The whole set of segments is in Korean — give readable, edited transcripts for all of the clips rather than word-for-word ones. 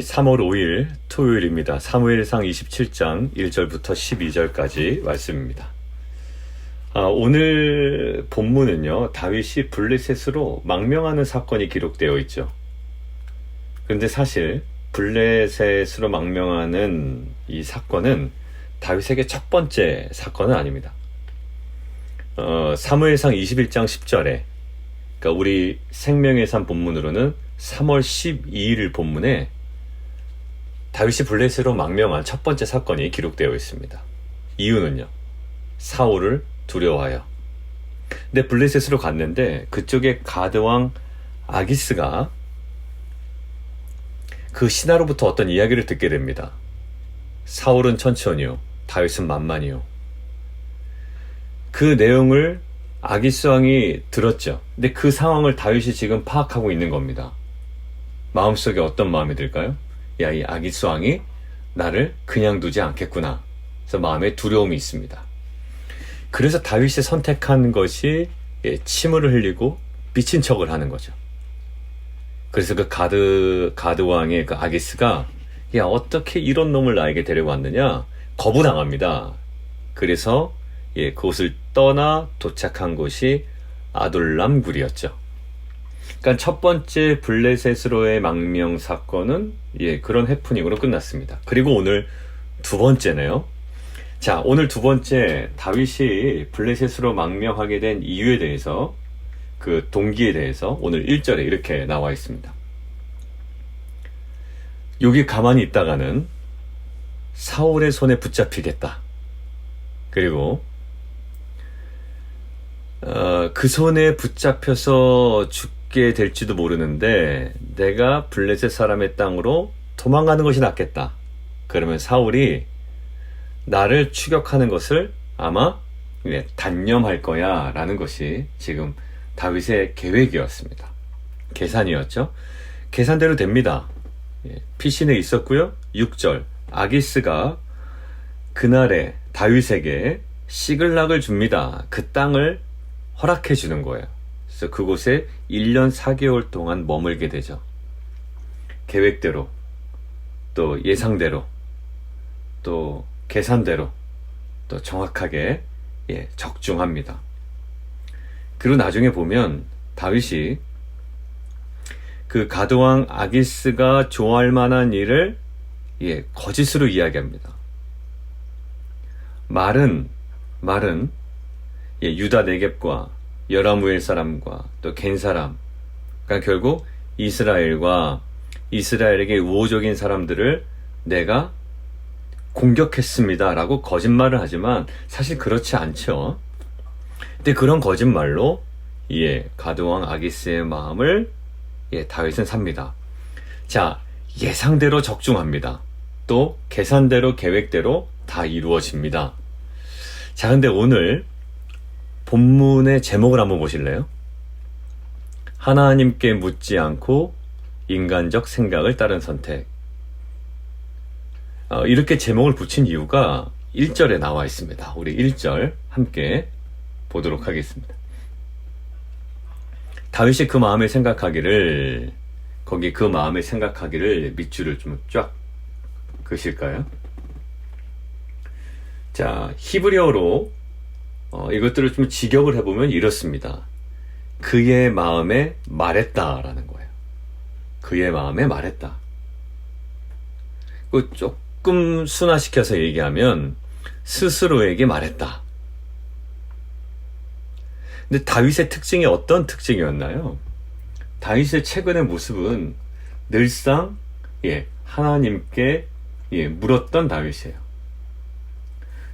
3월 5일 토요일입니다. 사무엘상 27장 1절부터 12절까지 말씀입니다. 오늘 본문은요, 다윗이 블레셋으로 망명하는 사건이 기록되어 있죠. 그런데 사실 블레셋으로 망명하는 이 사건은 다윗에게 첫 번째 사건은 아닙니다. 사무엘상 21장 10절에, 그러니까 우리 생명의 산 본문으로는 3월 12일 본문에 다윗이 블레셋으로 망명한 첫 번째 사건이 기록되어 있습니다. 이유는요, 사울을 두려워하여. 근데 블레셋으로 갔는데 그쪽에 가드왕 아기스가 그 신하로부터 어떤 이야기를 듣게 됩니다. 사울은 천천히요, 다윗은 만만히요. 그 내용을 아기스 왕이 들었죠. 근데 그 상황을 다윗이 지금 파악하고 있는 겁니다. 마음속에 어떤 마음이 들까요? 야, 이 아기스 왕이 나를 그냥 두지 않겠구나. 그래서 마음에 두려움이 있습니다. 그래서 다윗이 선택한 것이 침을 흘리고 미친 척을 하는 거죠. 그래서 그 가드 왕의 그 아기스가, 야, 어떻게 이런 놈을 나에게 데려왔느냐? 거부당합니다. 그래서 그곳을 떠나 도착한 곳이 아둘람 굴이었죠. 그러니까 첫 번째 블레셋으로의 망명 사건은 그런 해프닝으로 끝났습니다. 그리고 오늘 두 번째네요. 자, 오늘 두 번째, 다윗이 블레셋으로 망명하게 된 이유에 대해서, 그 동기에 대해서 오늘 1절에 이렇게 나와 있습니다. 여기 가만히 있다가는 사울의 손에 붙잡히겠다. 그리고 그 손에 붙잡혀서 죽게 될지도 모르는데 내가 블레셋 사람의 땅으로 도망가는 것이 낫겠다. 그러면 사울이 나를 추격하는 것을 아마 단념할 거야 라는 것이 지금 다윗의 계획이었습니다. 계산이었죠. 계산대로 됩니다. 피신에 있었고요. 6절, 아기스가 그날에 다윗에게 시글락을 줍니다. 그 땅을 허락해 주는 거예요. 그래서 그곳에 1년 4개월 동안 머물게 되죠. 계획대로, 또 예상대로, 또 계산대로, 또 정확하게 적중합니다. 그리고 나중에 보면 다윗이 그 가드왕 아기스가 좋아할 만한 일을 거짓으로 이야기합니다. 말은 유다 네겝과 여라무엘 사람과 또 겐 사람, 그러니까 결국 이스라엘과 이스라엘에게 우호적인 사람들을 내가 공격했습니다 라고 거짓말을 하지만 사실 그렇지 않죠. 근데 그런 거짓말로 가드왕 아기스의 마음을 다윗은 삽니다. 자, 예상대로 적중합니다. 또 계산대로 계획대로 다 이루어집니다. 자, 근데 오늘 본문의 제목을 한번 보실래요? 하나님께 묻지 않고 인간적 생각을 따른 선택. 이렇게 제목을 붙인 이유가 1절에 나와 있습니다. 우리 1절 함께 보도록 하겠습니다. 다윗이 그 마음에 생각하기를, 거기 그 마음에 생각하기를 밑줄을 좀 쫙 그실까요? 자, 히브리어로 이것들을 좀 직역을 해보면 이렇습니다. 그의 마음에 말했다라는 거예요. 그의 마음에 말했다. 조금 순화시켜서 얘기하면 스스로에게 말했다. 근데 다윗의 특징이 어떤 특징이었나요? 다윗의 최근의 모습은 늘상 하나님께 물었던 다윗이에요.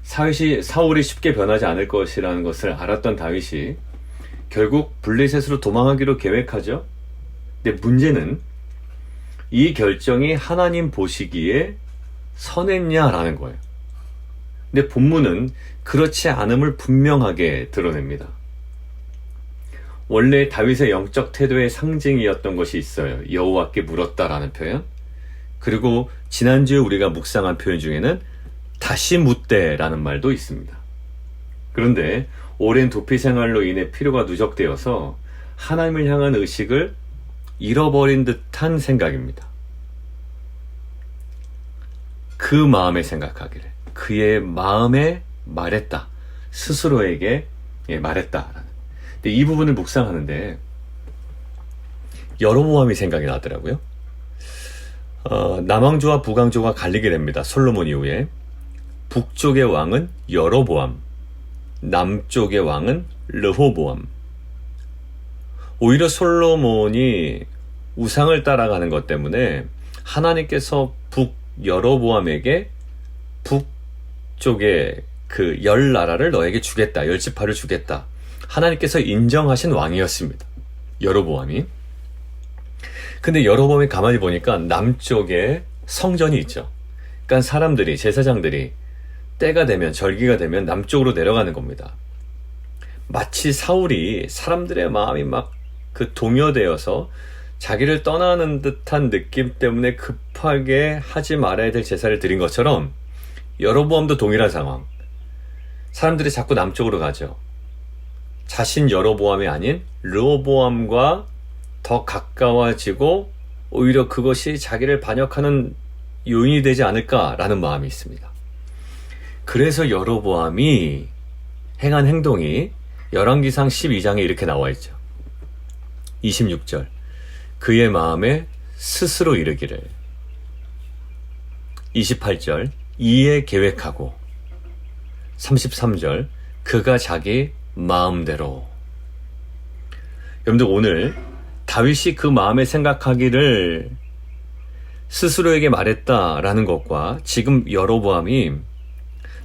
사울이 쉽게 변하지 않을 것이라는 것을 알았던 다윗이 결국 블레셋으로 도망하기로 계획하죠. 근데 문제는 이 결정이 하나님 보시기에 선했냐라는 거예요. 근데 본문은 그렇지 않음을 분명하게 드러냅니다. 원래 다윗의 영적 태도의 상징이었던 것이 있어요. 여호와께 물었다라는 표현. 그리고 지난주에 우리가 묵상한 표현 중에는 다시 묻되라는 말도 있습니다. 그런데 오랜 도피 생활로 인해 피로가 누적되어서 하나님을 향한 의식을 잃어버린 듯한 생각입니다. 그 마음에 생각하기를. 그의 마음에 말했다. 스스로에게 말했다. 근데 이 부분을 묵상하는데 여로보암이 생각이 나더라고요. 남왕조와 북왕조가 갈리게 됩니다. 솔로몬 이후에. 북쪽의 왕은 여로보암, 남쪽의 왕은 르호보암. 오히려 솔로몬이 우상을 따라가는 것 때문에 하나님께서 여로보암에게 북쪽의 그 10나라를 너에게 주겠다. 10지파를 주겠다. 하나님께서 인정하신 왕이었습니다. 여로보암이. 근데 여로보암이 가만히 보니까 남쪽에 성전이 있죠. 그러니까 사람들이, 제사장들이 때가 되면, 절기가 되면 남쪽으로 내려가는 겁니다. 마치 사울이 사람들의 마음이 막 그 동요되어서 자기를 떠나는 듯한 느낌 때문에 급하게 하지 말아야 될 제사를 드린 것처럼 여로보암도 동일한 상황. 사람들이 자꾸 남쪽으로 가죠. 자신 여로보암이 아닌 르호보암과 더 가까워지고 오히려 그것이 자기를 반역하는 요인이 되지 않을까라는 마음이 있습니다. 그래서 여로보암이 행한 행동이 열왕기상 12장에 이렇게 나와 있죠. 26절. 그의 마음에 스스로 이르기를. 28절. 이에 계획하고. 33절. 그가 자기 마음대로. 여러분들 오늘 다윗이 그 마음에 생각하기를 스스로에게 말했다라는 것과 지금 여로보암이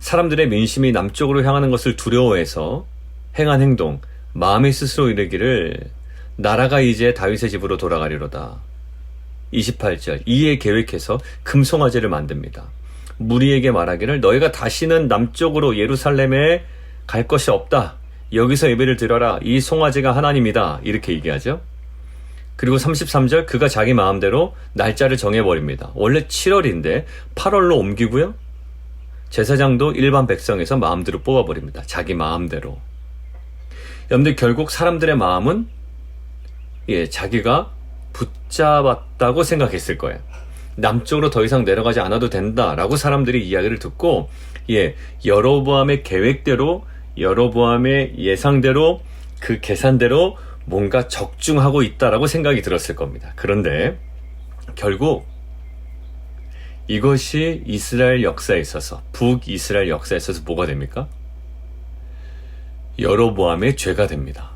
사람들의 민심이 남쪽으로 향하는 것을 두려워해서 행한 행동, 마음에 스스로 이르기를 나라가 이제 다윗의 집으로 돌아가리로다. 28절. 이에 계획해서 금송아지를 만듭니다. 무리에게 말하기를 너희가 다시는 남쪽으로 예루살렘에 갈 것이 없다. 여기서 예배를 드려라. 이 송아지가 하나님이다. 이렇게 얘기하죠. 그리고 33절. 그가 자기 마음대로 날짜를 정해버립니다. 원래 7월인데 8월로 옮기고요. 제사장도 일반 백성에서 마음대로 뽑아버립니다. 자기 마음대로. 여러분들 결국 사람들의 마음은 자기가 붙잡았다고 생각했을 거예요. 남쪽으로 더 이상 내려가지 않아도 된다라고 사람들이 이야기를 듣고 여로보암의 계획대로 여로보암의 예상대로 그 계산대로 뭔가 적중하고 있다라고 생각이 들었을 겁니다. 그런데 결국 이것이 이스라엘 역사에 있어서 북이스라엘 역사에 있어서 뭐가 됩니까? 여로보암의 죄가 됩니다.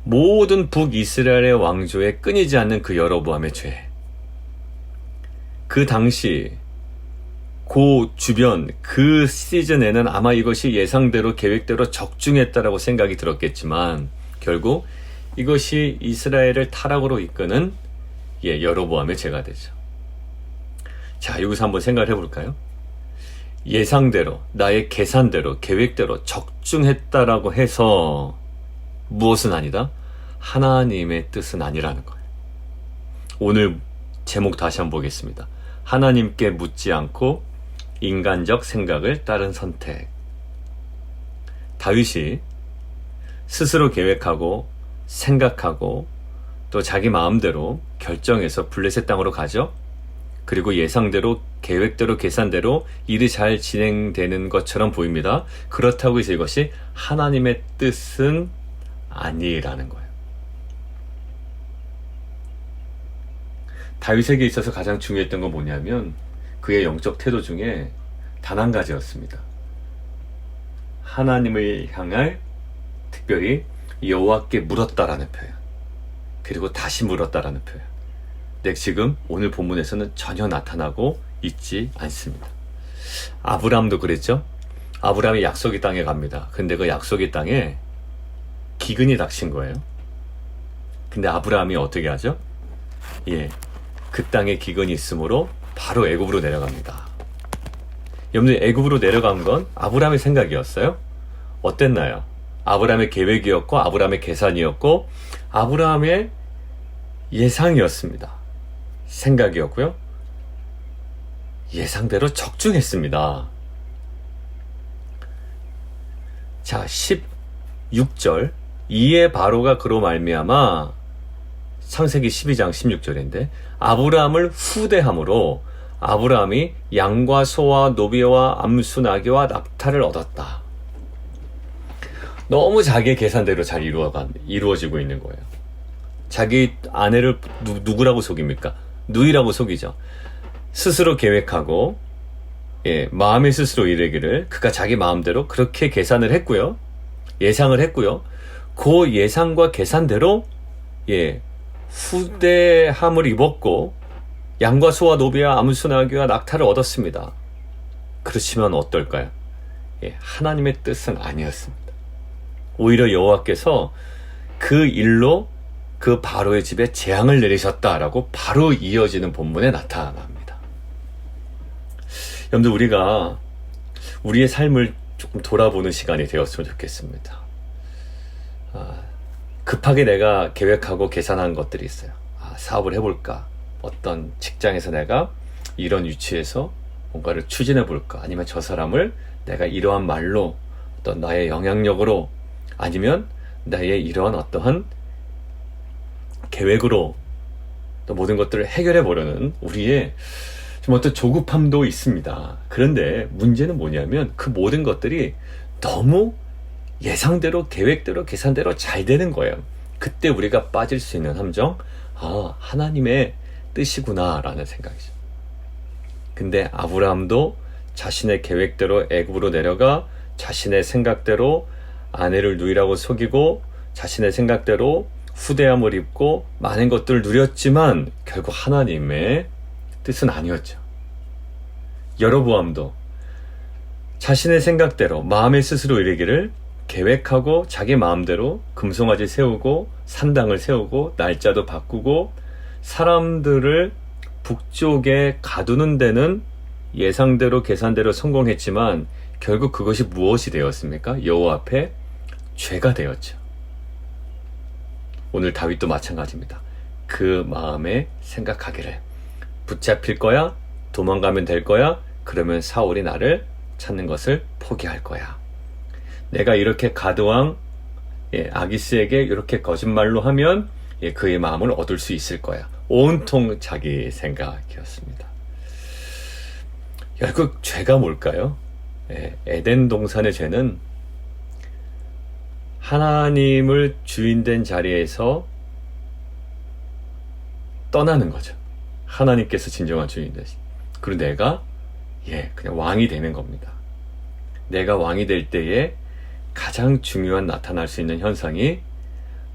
모든 북이스라엘의 왕조에 끊이지 않는 그 여로보암의 죄. 그 당시 그 주변 그 시즌에는 아마 이것이 예상대로 계획대로 적중했다라고 생각이 들었겠지만 결국 이것이 이스라엘을 타락으로 이끄는 여로보암의 죄가 되죠. 자, 여기서 한번 생각을 해볼까요? 예상대로, 나의 계산대로, 계획대로 적중했다라고 해서 무엇은 아니다? 하나님의 뜻은 아니라는 거예요. 오늘 제목 다시 한번 보겠습니다. 하나님께 묻지 않고 인간적 생각을 따른 선택. 다윗이 스스로 계획하고 생각하고 또 자기 마음대로 결정해서 블레셋 땅으로 가죠. 그리고 예상대로 계획대로 계산대로 일이 잘 진행되는 것처럼 보입니다. 그렇다고 해서 이것이 하나님의 뜻은 아니라는 거예요. 다윗에게 있어서 가장 중요했던 건 뭐냐면 그의 영적 태도 중에 단 한 가지였습니다. 하나님을 향할 특별히 여호와께 물었다라는 표현, 그리고 다시 물었다라는 표현. 근데 지금 오늘 본문에서는 전혀 나타나고 있지 않습니다. 아브라함도 그랬죠. 아브라함이 약속의 땅에 갑니다. 근데 그 약속의 땅에 기근이 닥친 거예요. 근데 아브라함이 어떻게 하죠? 그 땅에 기근이 있으므로 바로 애굽으로 내려갑니다. 여러분들 애굽으로 내려간 건 아브라함의 생각이었어요? 어땠나요? 아브라함의 계획이었고 아브라함의 계산이었고 아브라함의 예상이었습니다. 생각이었고요. 예상대로 적중했습니다. 자, 16절. 이에 바로가 그로 말미암아 창세기 12장 16절인데 아브라함을 후대함으로 아브라함이 양과 소와 노비와 암수 나귀와 낙타를 얻었다. 너무 자기의 계산대로 잘 이루어지고 있는 거예요. 자기 아내를 누구라고 속입니까? 누이라고 속이죠. 스스로 계획하고 마음에 스스로 이르기를 그가 자기 마음대로 그렇게 계산을 했고요. 예상을 했고요. 그 예상과 계산대로 후대함을 입었고 양과 소와 노비와 암수 나귀와 낙타를 얻었습니다. 그렇지만 어떨까요? 하나님의 뜻은 아니었습니다. 오히려 여호와께서 그 일로 그 바로의 집에 재앙을 내리셨다라고 바로 이어지는 본문에 나타납니다. 여러분들, 우리가 우리의 삶을 조금 돌아보는 시간이 되었으면 좋겠습니다. 급하게 내가 계획하고 계산한 것들이 있어요. 사업을 해볼까? 어떤 직장에서 내가 이런 위치에서 뭔가를 추진해 볼까? 아니면 저 사람을 내가 이러한 말로, 어떤 나의 영향력으로, 아니면 나의 이러한 어떠한 계획으로 또 모든 것들을 해결해 보려는 우리의 좀 어떤 조급함도 있습니다. 그런데 문제는 뭐냐면 그 모든 것들이 너무 예상대로, 계획대로, 계산대로 잘 되는 거예요. 그때 우리가 빠질 수 있는 함정, 하나님의 뜻이구나 라는 생각이죠. 근데 아브라함도 자신의 계획대로 애굽으로 내려가 자신의 생각대로 아내를 누이라고 속이고 자신의 생각대로 후대함을 입고 많은 것들을 누렸지만 결국 하나님의 뜻은 아니었죠. 여로보암도 자신의 생각대로 마음에 스스로 이르기를 계획하고 자기 마음대로 금송아지 세우고 산당을 세우고 날짜도 바꾸고 사람들을 북쪽에 가두는 데는 예상대로 계산대로 성공했지만 결국 그것이 무엇이 되었습니까? 여호와 앞에 죄가 되었죠. 오늘 다윗도 마찬가지입니다. 그 마음에 생각하기를 붙잡힐 거야, 도망가면 될 거야, 그러면 사울이 나를 찾는 것을 포기할 거야. 내가 이렇게 가드왕 아기스에게 이렇게 거짓말로 하면 그의 마음을 얻을 수 있을 거야. 온통 자기 생각이었습니다. 결국 죄가 뭘까요? 에덴 동산의 죄는 하나님을 주인된 자리에서 떠나는 거죠. 하나님께서 진정한 주인 되시. 그리고 내가 그냥 왕이 되는 겁니다. 내가 왕이 될 때에 가장 중요한 나타날 수 있는 현상이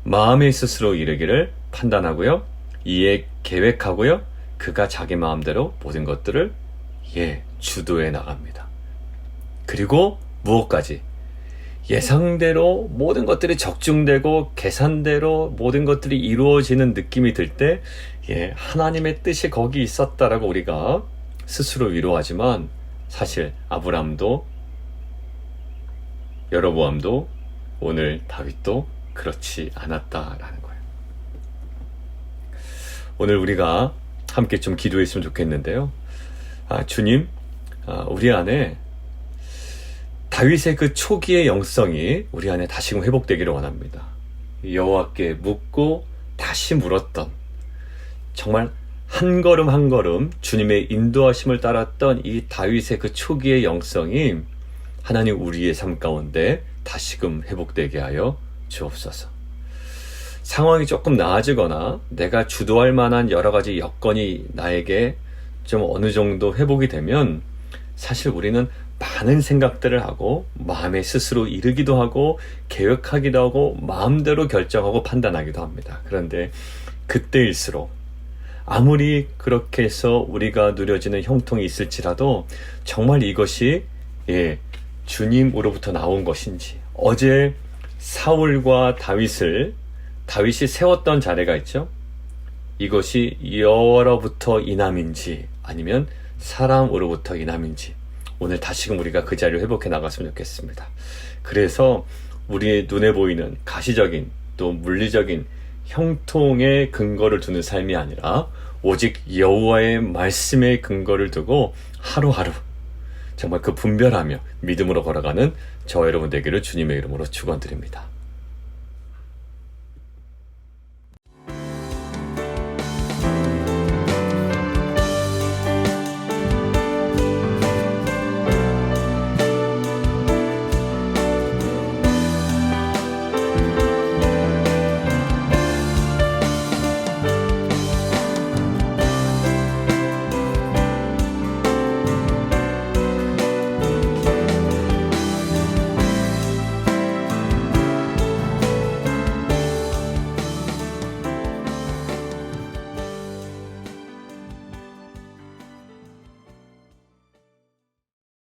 마음에 스스로 이르기를 판단하고요, 이에 계획하고요, 그가 자기 마음대로 모든 것들을 주도해 나갑니다. 그리고 무엇까지? 예상대로 모든 것들이 적중되고 계산대로 모든 것들이 이루어지는 느낌이 들 때 하나님의 뜻이 거기 있었다라고 우리가 스스로 위로하지만 사실 아브라함도 여로보암도 오늘 다윗도 그렇지 않았다라는 거예요. 오늘 우리가 함께 좀 기도했으면 좋겠는데요. 주님, 우리 안에 다윗의 그 초기의 영성이 우리 안에 다시금 회복되기를 원합니다. 여호와께 묻고 다시 물었던, 정말 한 걸음 한 걸음 주님의 인도하심을 따랐던 이 다윗의 그 초기의 영성이 하나님 우리의 삶 가운데 다시금 회복되게 하여 주옵소서. 상황이 조금 나아지거나 내가 주도할 만한 여러 가지 여건이 나에게 좀 어느 정도 회복이 되면 사실 우리는 많은 생각들을 하고 마음에 스스로 이르기도 하고 계획하기도 하고 마음대로 결정하고 판단하기도 합니다. 그런데 그때일수록 아무리 그렇게 해서 우리가 누려지는 형통이 있을지라도 정말 이것이 주님으로부터 나온 것인지, 어제 사울과 다윗이 세웠던 자리가 있죠. 이것이 여호와로부터 인함인지 아니면 사람으로부터 인함인지 오늘 다시금 우리가 그 자리를 회복해 나갔으면 좋겠습니다. 그래서 우리의 눈에 보이는 가시적인 또 물리적인 형통의 근거를 두는 삶이 아니라 오직 여호와의 말씀의 근거를 두고 하루하루 정말 그 분별하며 믿음으로 걸어가는 저와 여러분 되기를 주님의 이름으로 축원드립니다.